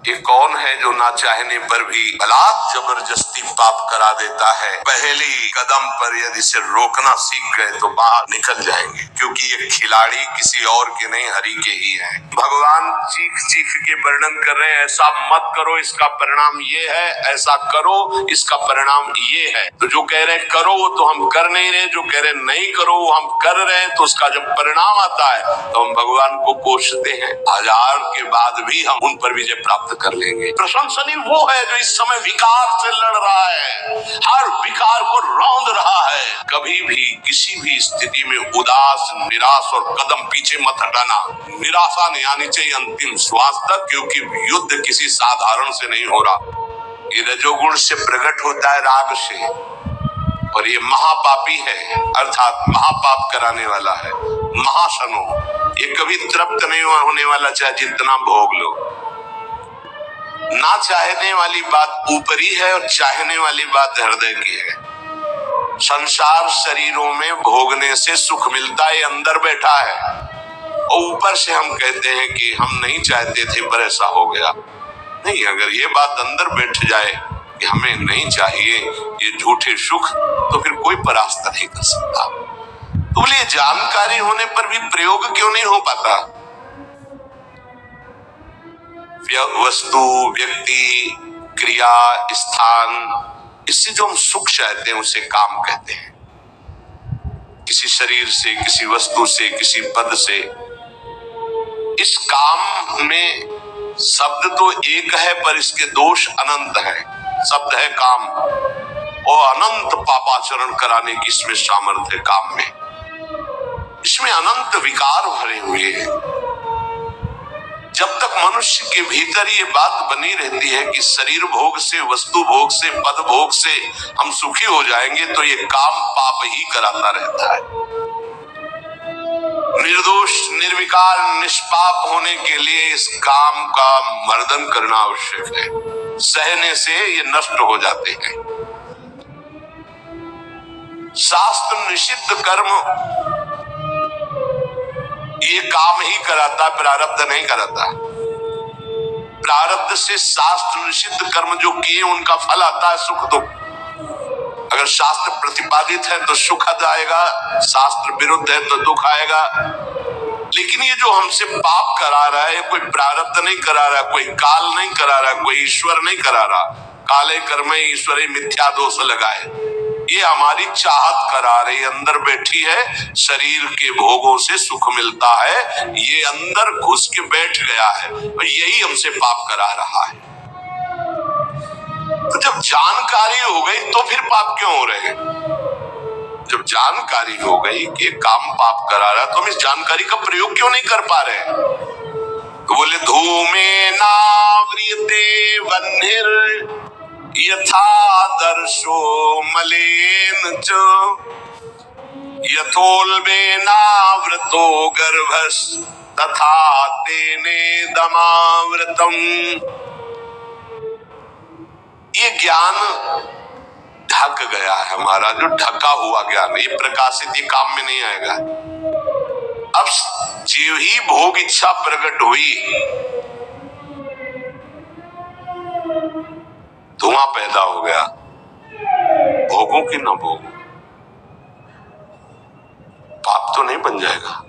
ये कौन है जो ना चाहने पर भी बलात् जबरदस्ती पाप करा देता है? पहली कदम पर यदि इसे रोकना सीख गए तो बाहर निकल जाएंगे, क्योंकि ये खिलाड़ी किसी और के नहीं, हरि के ही हैं। भगवान चीख चीख के वर्णन कर रहे हैं, ऐसा मत करो इसका परिणाम ये है, ऐसा करो इसका परिणाम ये है। तो जो कह रहे हैं करो वो तो हम कर नहीं रहे, जो कह रहे हैं नहीं करो वो हम कर रहे हैं। तो उसका जब परिणाम आता है तो हम भगवान को कोसते हैं। हजार के बाद भी हम उन पर विजय प्राप्त कर लेंगे। प्रशंसनीय वो है जो इस समय विकार से लड़ रहा है, हर विकार को रौंद रहा है। कभी भी किसी भी स्थिति में उदास, निराश और कदम पीछे मत हटाना। निराशा नहीं आनी चाहिए अंतिम श्वास तक, क्योंकि युद्ध किसी साधारण से नहीं हो रहा। ये रजोगुण से प्रकट होता है, राग से, और ये महापापी है, अर्थात महापाप कराने वाला है। महाशनो, ये कभी तृप्त नहीं होने वाला, चाहे जितना भोग लो। ना चाहने वाली बात ऊपरी है और चाहने वाली बात हृदय की है। संसार शरीरों में भोगने से सुख मिलता है, अंदर बैठा है, और ऊपर से हम कहते हैं कि हम नहीं चाहते थे पर ऐसा हो गया। नहीं, अगर ये बात अंदर बैठ जाए कि हमें नहीं चाहिए ये झूठे सुख, तो फिर कोई परास्त नहीं कर सकता। तो बोलिए जानकारी होने पर भी प्रयोग क्यों नहीं हो पाता? वस्तु, व्यक्ति, क्रिया, स्थान, इससे जो हम सुख चाहते हैं उसे काम कहते हैं। किसी शरीर से, किसी वस्तु से, किसी पद से। इस काम में शब्द तो एक है पर इसके दोष अनंत है। शब्द है काम, और अनंत पापाचरण कराने की इसमें सामर्थ्य है। काम में इसमें अनंत विकार भरे हुए हैं। जब तक मनुष्य के भीतर ये बात बनी रहती है कि शरीर भोग से, वस्तु भोग से, पद भोग से हम सुखी हो जाएंगे, तो ये काम पाप ही कराता रहता है। निर्दोष, निर्विकार, निष्पाप होने के लिए इस काम का मर्दन करना आवश्यक है। सहने से ये नष्ट हो जाते हैं। शास्त्र निषिद्ध कर्म ये काम ही कराता है, प्रारब्ध नहीं कराता। प्रारब्ध से शास्त्र निषिद्ध कर्म जो किए उनका फल आता है सुख दुख। अगर शास्त्र प्रतिपादित है तो सुख आएगा, शास्त्र विरुद्ध है तो दुख आएगा। लेकिन ये जो हमसे पाप करा रहा है, कोई प्रारब्ध नहीं करा रहा, कोई काल नहीं करा रहा, कोई ईश्वर नहीं करा रहा। काले कर्मे ईश्वरे मिथ्या दोष लगाए, ये हमारी चाहत करा रही, अंदर बैठी है। शरीर के भोगों से सुख मिलता है, ये अंदर घुस के बैठ गया है और यही हमसे पाप करा रहा है। तो जब जानकारी हो गई तो फिर पाप क्यों हो रहे हैं? जब जानकारी हो गई कि काम पाप करा रहा, तो हम इस जानकारी का प्रयोग क्यों नहीं कर पा रहे? तो बोले धूमे नाव्रियते वह्निर यथा दर्शो मलेन च यथोल्बेनावृतो गर्भस् तथा तेने दमावृतम। ये ज्ञान ढक गया है हमारा, जो ढका हुआ ज्ञान, ये प्रकाशित, ये काम में नहीं आएगा। अब जीव ही भोग इच्छा प्रकट हुई, धुआं पैदा हो गया, भोगों की न भोगो, पाप तो नहीं बन जाएगा।